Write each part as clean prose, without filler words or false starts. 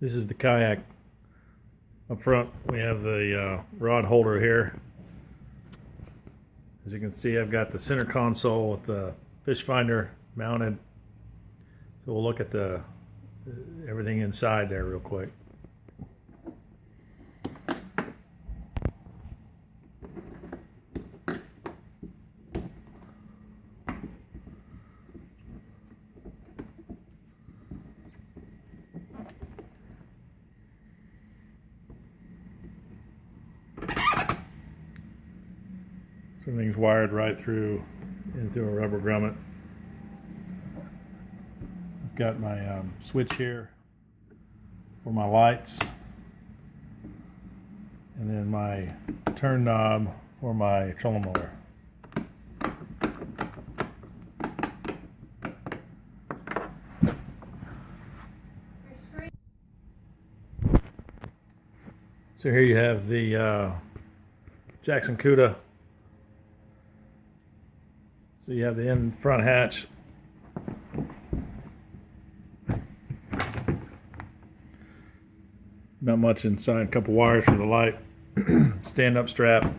This is the kayak. Up front we have the rod holder here. As you can see, I've got the center console with the fish finder mounted. So we'll look at everything inside there real quick. Everything's wired right through into a rubber grommet. I've got my switch here for my lights, and then my turn knob for my trolling motor. So here you have the Jackson Cuda. So you have the in front hatch. Not much inside, a couple wires for the light. Stand up strap.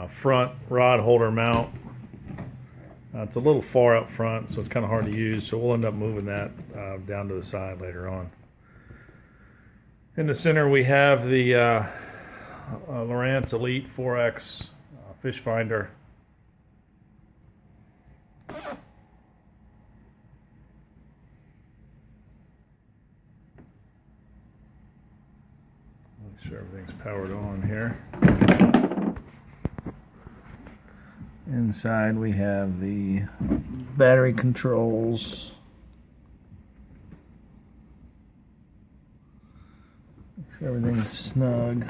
Front rod holder mount. It's a little far up front, so it's kind of hard to use, so we'll end up moving that down to the side later on. In the center we have the Lowrance Elite 4X fish finder. Make sure everything's powered on here. Inside we have the battery controls. Make sure everything's snug.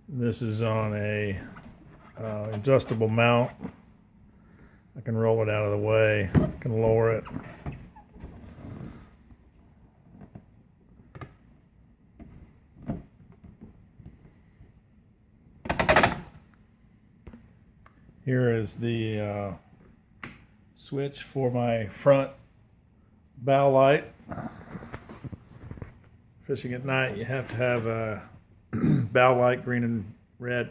This is on a adjustable mount. I can roll it out of the way. I can lower it. Here is the switch for my front bow light. Fishing at night, you have to have a bow light, green and red.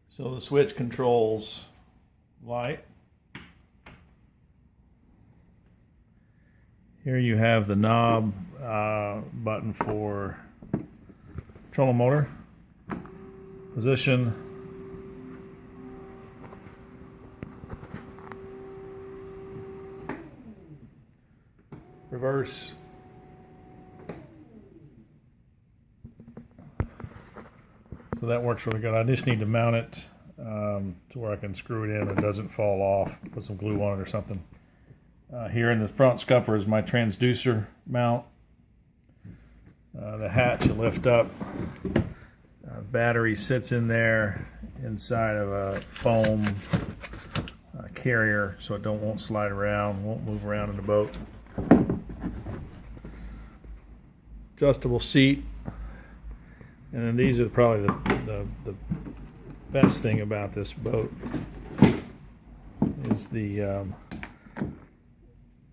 So the switch controls light. Here you have the knob button for trolling motor, position, reverse, so that works really good. I just need to mount it to where I can screw it in and it doesn't fall off. Put some glue on it or something. Here in the front scupper is my transducer mount. The hatch you lift up. Battery sits in there inside of a foam carrier, so it won't slide around, won't move around in the boat. Adjustable seat. And then these are probably the best thing about this boat is the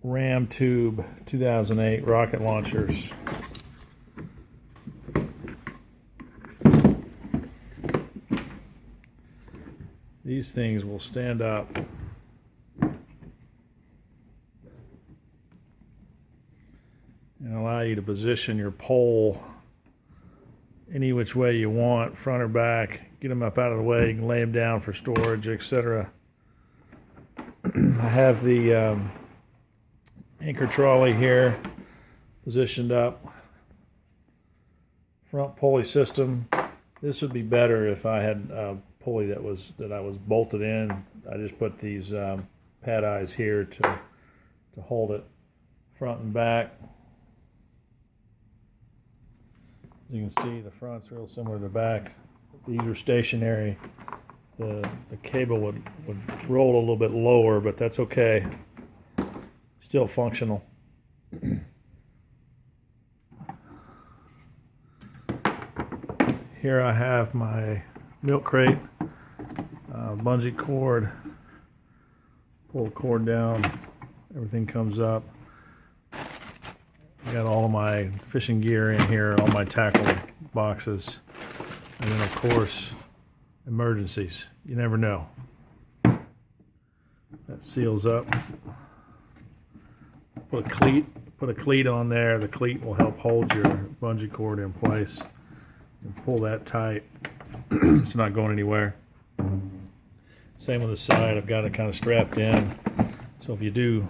Ram Tube 2008 rocket launchers. These things will stand up and allow you to position your pole any which way you want, front or back. Get them up out of the way. You can lay them down for storage, etc. I have the anchor trolley here positioned up. Front pulley system. This would be better if I had a pulley that I was bolted in. I just put these pad eyes here to hold it front and back. As you can see, the front's real similar to the back. These are stationary the cable would roll a little bit lower, but that's okay. Still functional. Here I have my milk crate, bungee cord. Pull the cord down, everything comes up. I got all of my fishing gear in here, all my tackle boxes, and then of course emergencies. You never know. That seals up. Put a cleat on there. The cleat will help hold your bungee cord in place. And pull that tight. It's not going anywhere. Same on the side. I've got it kind of strapped in. So if you do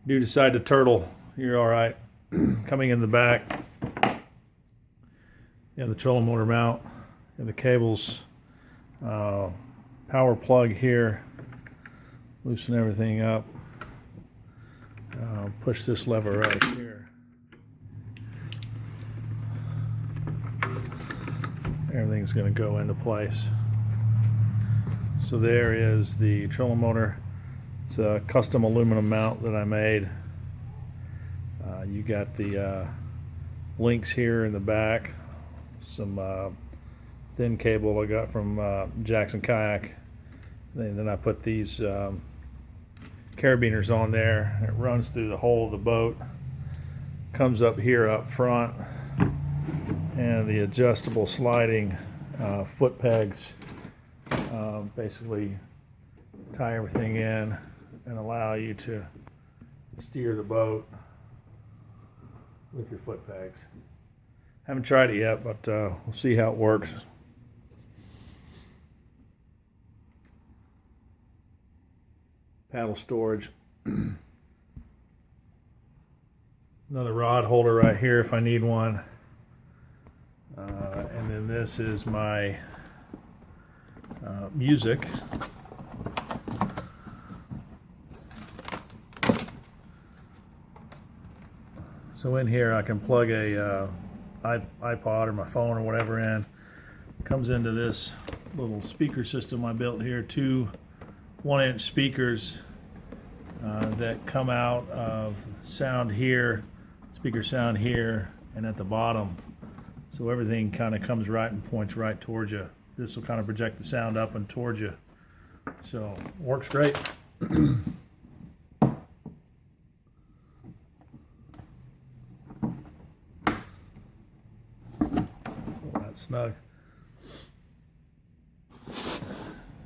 decide to turtle, you're all right. Coming in the back, the trolling motor mount and the cables. Power plug here. Loosen everything up. Push this lever right here. Everything's going to go into place. So there is the trolling motor. It's a custom aluminum mount that I made. You got the links here in the back. Some thin cable I got from Jackson Kayak. And then I put these carabiners on there. It runs through the whole of the boat. Comes up here up front. And the adjustable sliding foot pegs basically tie everything in and allow you to steer the boat with your foot pegs. Haven't tried it yet, but we'll see how it works. Paddle storage. Another rod holder right here if I need one. And then this is my music. So in here I can plug a iPod or my phone or whatever in. Comes into this little speaker system I built here. Two 1-inch speakers that come out of sound here, speaker sound here, and at the bottom. So everything kind of comes right and points right towards you. This will kind of project the sound up and towards you. So works great. That's snug.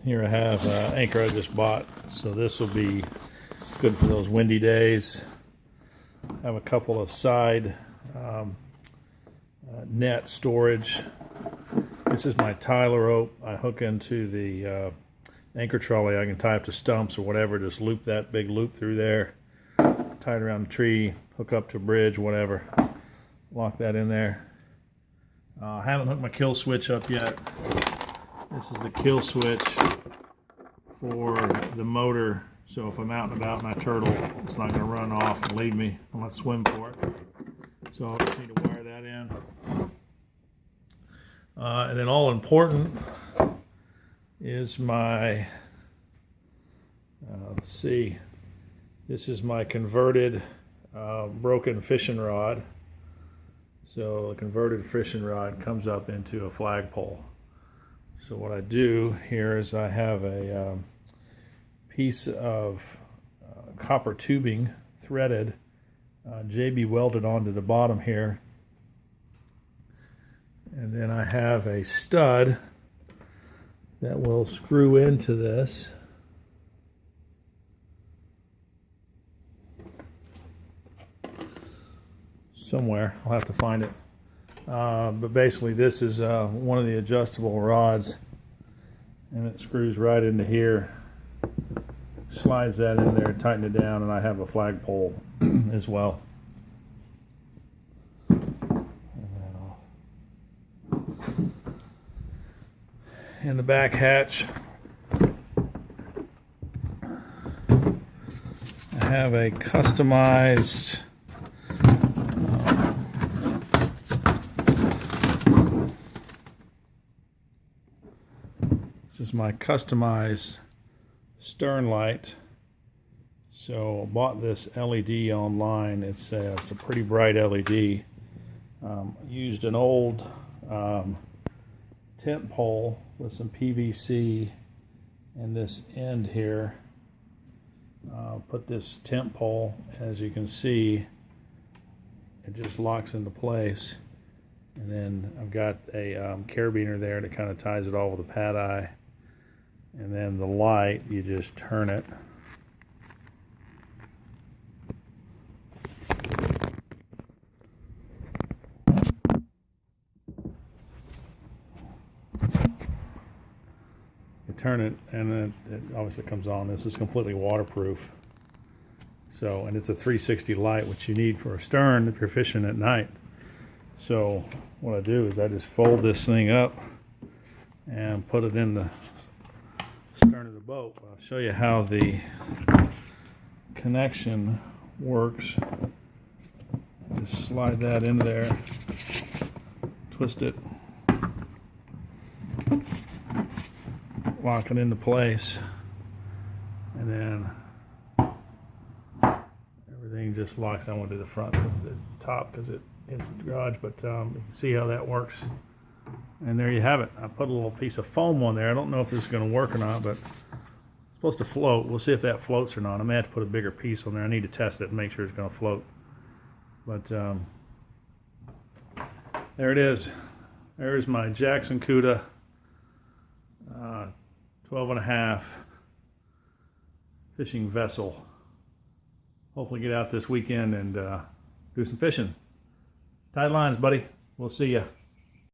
Here I have anchor I just bought. So this will be good for those windy days. I have a couple of side net storage. This is my Tyler rope I hook into the anchor trolley. I can tie up to stumps or whatever, just loop that big loop through there, tie it around the tree, hook up to a bridge, whatever, lock that in there. I haven't hooked my kill switch up yet. This is the kill switch for the motor, so if I'm out and about and I turtle, it's not going to run off and leave me. I'm going to swim for it. So I'll just need to wire that in. And then all important is my, let's see, this is my converted broken fishing rod. So a converted fishing rod comes up into a flagpole. So what I do here is I have a piece of copper tubing threaded, JB welded onto the bottom here. And then I have a stud that will screw into this. Somewhere, I'll have to find it. But basically this is one of the adjustable rods, and it screws right into here, slides that in there, tighten it down, and I have a flagpole as well. And the back hatch, I have a customized this is is my customized stern light. So I bought this LED online. It's a pretty bright LED. Used an old tent pole with some PVC in this end here. Put this tent pole, as you can see, it just locks into place. And then I've got a carabiner there that kind of ties it all with a pad eye. And then the light, you just turn it. You turn it, and then it obviously comes on. This is completely waterproof. So, and it's a 360 light, which you need for a stern if you're fishing at night. So what I do is I just fold this thing up and put it in the stern of the boat. I'll show you how the connection works. Just slide that in there, twist it, lock it into place, and then everything just locks. I went to the front of the top because it hits the garage, but you can see how that works. And there you have it. I put a little piece of foam on there. I don't know if this is going to work or not, but it's supposed to float. We'll see if that floats or not. I may have to put a bigger piece on there. I need to test it and make sure it's going to float. But there it is. There's my Jackson Cuda 12.5 fishing vessel. Hopefully get out this weekend and do some fishing. Tight lines, buddy. We'll see ya.